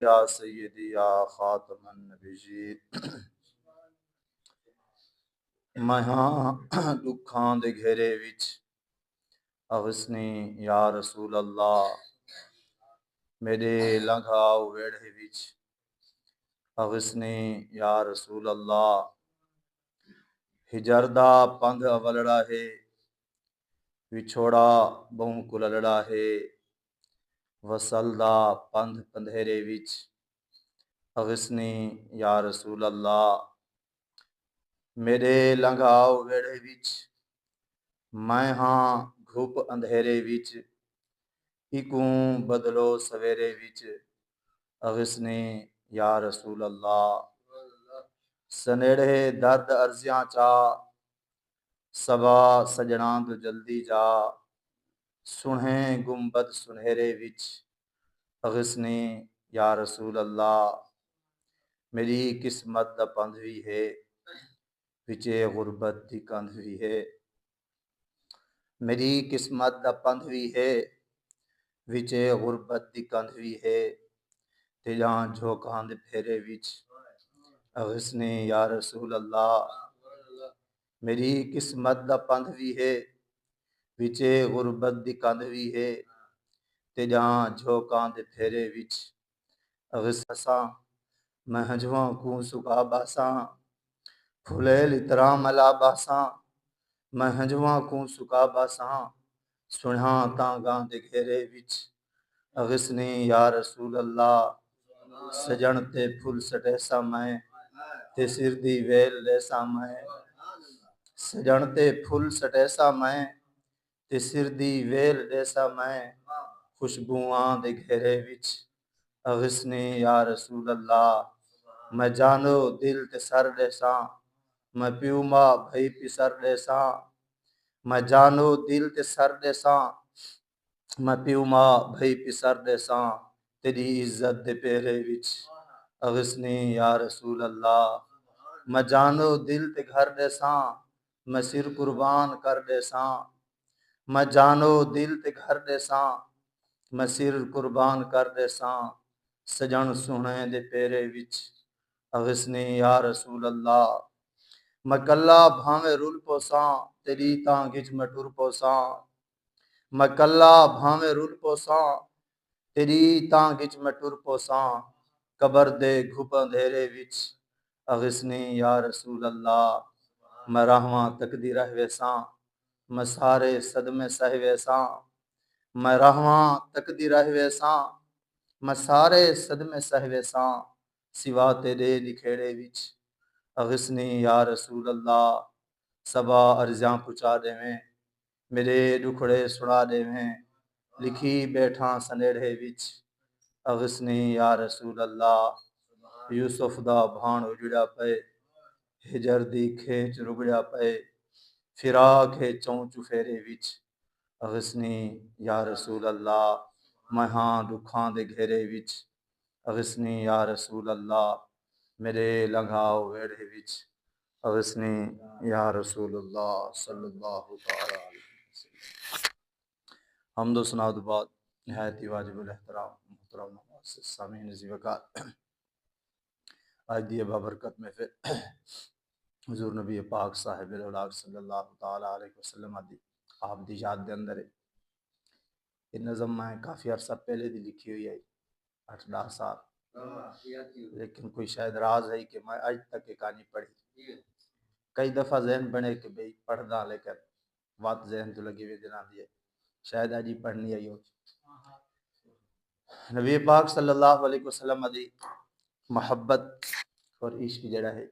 یا سیدی یا خاتم النبیین مہاں دکھاں دے گھیرے وچ اغسنی یا رسول اللہ میرے لنگھاؤ ویڑھے وچ اغسنی یا رسول اللہ ہجر دا پندھ اولڑا ہے وچھوڑا بہوں کلڑا ہے وصل دا پندھ پندھیرے وچ اغسنی یا رسول اللہ میرے لنگھاؤ ویڑھے وچ میں ہاں گھپ اندھیرے وچ اکوں بدلو سویرے وچ اغسنی یا رسول اللہ سنیڑے درد ارزیاں چا سبا سجناں تو جلدی جا سنہیں گنبد سنہرے وچ اغسنی یا رسول اللہ میری قسمت دا پندھ وی ہے وچے غربت دی کندھ وی ہے میری قسمت دا پندھ وی ہے وچے غربت دی کندھ وی ہے تیجاں جھوکاں دے پھیرے وچ اغسنی یا رسول اللہ میری قسمت دا پندھ وی ہے وچے غربت دی کندھ وی ہے تیجاں جھوکاں دے پھیرے وچ اغساں میں ہنجواں کو سکا باساں پھلے لتراں ملا باساں میں ہنجواں کو سکا باساں سنہاں تانگاں دے گھیرے وچ اغسنی یا رسول اللہ سجن تے پھل سٹے سا میں تے سر دی ویل لے سا میں سجن تے پھل سٹے سا میں تے سر دی ویل لے سا میں خوشبوآں دے گھیرے وچ اغسنی یا رسول اللہ میں جانو دل تے سر لے سا میں پیو ماں بھئی پسر لے سا میں جانو دل تے سر لے سا میں پیو ماں بھئی پسر دے ساں تیری عزت دے پیرے وچ اغسنی یا رسول اللہ میں جانو دل تے گھر دے ساں میں سر قربان کر دے ساں میں جانو دل تے گھر دے ساں میں سر قربان کر دے ساں سجن سونے دے پیرے وچ اغسنی یا رسول اللہ میں کلا بھاویں رول پوساں تیری تاں گج میں ٹر پوساں میں کلا بھاویں رول پوساں تیری تاں گج میں ٹر پوساں قبر دے گھپ اندھیرے وچ اغسنی یا رسول اللہ میں راہواں تکدی رہ ویساں میں سارے صدمے سہ ویساں میں راہواں تکدی رہ ویساں میں سارے صدمے سہ ویساں سوا تیرے نکھیڑے وچ اغسنی یا رسول اللہ سبا ارزاں پچا دے میں میرے دکھڑے سنا دے میں لکھی بیٹھاں سنیڑے وچ اغسنی یا رسول اللہ یوسف دا بھان اجڑا پے ہجر دی کھیچ رگڑا پے فراق ہے چون چفیرے وچ اغسنی یا رسول اللہ مہاں دکھاں دے گھیرے وچ اغسنی یا رسول اللہ میرے لنگھاؤ ویڑھے وچ اغسنی یا رسول اللہ صلی اللہ تعالی علیہ وسلم حمد و ثنا و بعد نہایت ہی واجب الاحترام محترم سامعین عزیز وقار آج دی بابرکت میں پھر حضور نبی پاک صاحب الاولاق صلی اللہ تعالی علیہ وسلم دی آپ دی یاد دے اندر ہے یہ نظم میں کافی عرصہ پہلے دی لکھی ہوئی ہے 8-10 سال لیکن کوئی شاید راز ہے کہ میں آج تک ایک کہانی پڑھی کئی دفعہ ذہن بنے کہ بھئی پڑھ دا لیکن وقت ذہن تو لگی ہوئی دنا دیئے شاید آج ہی پڑھنی آئی ہو نبی پاک صلی اللہ علیہ وسلم دی محبت اور عشق جڑا ہے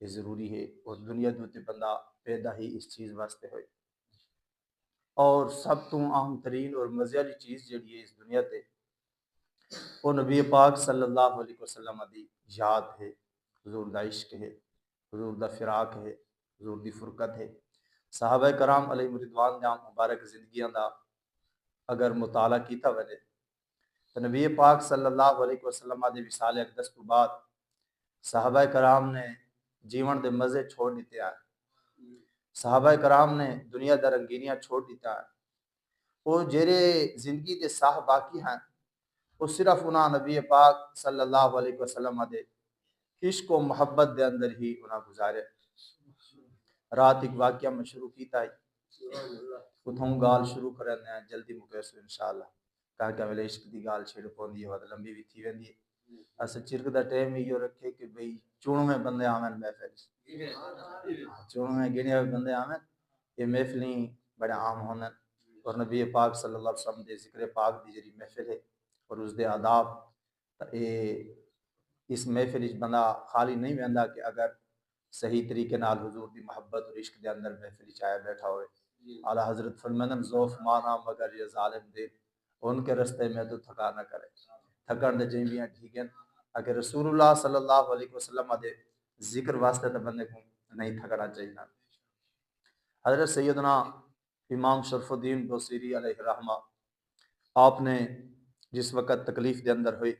یہ ضروری ہے اور دنیا دوتے بندہ پیدا ہی اس چیز واسطے ہوئے اور سب تو اہم ترین اور مزے والی چیز جڑی ہے اس دنیا تے وہ نبی پاک صلی اللہ علیہ وسلم دی یاد ہے حضور دا عشق ہے حضور دا فراق ہے حضور دی فرقت ہے صحابہ کرام علیہ رضوان دا مبارک زندگیاں دا اگر مطالعہ کیتا وے تو نبی پاک صلی اللہ علیہ وسلم دی وصال اقدس تو بعد صحابہ کرام نے جیون دے مزے چھوڑ دیتے ہیں صحابہ کرام نے دنیا دا رنگینیاں چھوڑ دیتا ہے وہ جیرے زندگی دے ساہ باقی ہیں وہ صرف انہاں نبی پاک صلی اللہ علیہ وسلم دے عشق و محبت دے اندر ہی انہاں گزارے۔ رات ایک واقعہ میں شروع کیتا ہے، اتھوں گال شروع کرنے ہیں جلدی مکیسو انشاءاللہ، کیونکہ ویلے عشق دی گال چھڑ پوندی ہے ود لمبی بھی تھی ویندی ہے۔ اسا چرک دا ٹائم ہی یہ رکھے کہ بھئی چونوں میں بندے آمن محفل، چونوں میں گنے ہوئے بندے آمن، یہ محفلیں بڑے عام ہوندن، اور نبی پاک صلی اللہ علیہ وسلم دے ذکر پاک دی جڑی محفل ہے اور اس دے آداب، اس محفل وچ بندہ خالی نہیں ویندا کہ اگر صحیح طریقے نال حضور دی محبت اور عشق دے اندر محفل وچ آیا بیٹھا ہوئے۔ اعلیٰ حضرت فرماندن ذوف مانا مگر یہ ظالم دل، ان کے رستے میں تو تھکا نہ کرے، تھکن دے جیویاں ٹھیکن، اگر رسول اللہ صلی اللہ علیہ وسلم دے ذکر واسطے تو بندے کو نہیں تھکنا چاہیے۔ حضرت سیدنا امام شرف الدین بصیری علیہ الرحمہ، آپ نے جس وقت تکلیف دے اندر ہوئی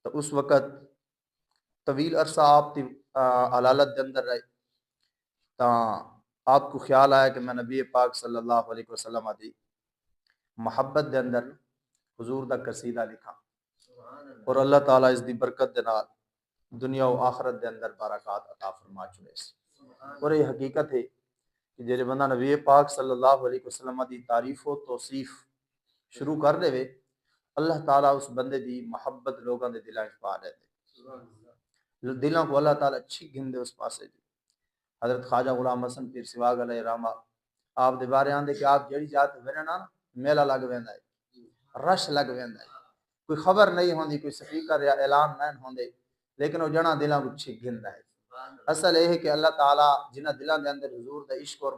تو اس وقت طویل عرصہ آپ دی علالت دے اندر رہے، تا آپ کو خیال آیا کہ میں نبی پاک صلی اللہ علیہ وسلم دی محبت دے اندر حضور دا قصیدہ لکھا، اور اللہ تعالیٰ اس دی برکت دے نال دنیا و آخرت دے اندر برکات عطا فرما چلے۔ اور یہ حقیقت ہے کہ جڑے بندہ نبی پاک صلی اللہ علیہ وسلم دی تعریف و توصیف شروع کر دے، اللہ تعالیٰ اس بندے دی محبت لوگاں دے دلاں وچ پا دے، دلاں کو اللہ تعالیٰ اچھی گھندے اس پاسے دی۔ حضرت خواجہ غلام حسن پیر سواگ علیہ رحمہ آپ دے بارے آندے کہ آپ جڑی جات ورنا میلہ لگ ویندا ہے، رش لگ ویندا ہے، کوئی خبر نہیں ہوندی، کوئی سپیکر یا اعلان نہیں ہوندے، لیکن وہ جنا دلاں کو اچھی گھندا ہے۔ اصل یہ ہے کہ اللہ تعالیٰ جنہ دلاں دے اندر حضور دا عشق اور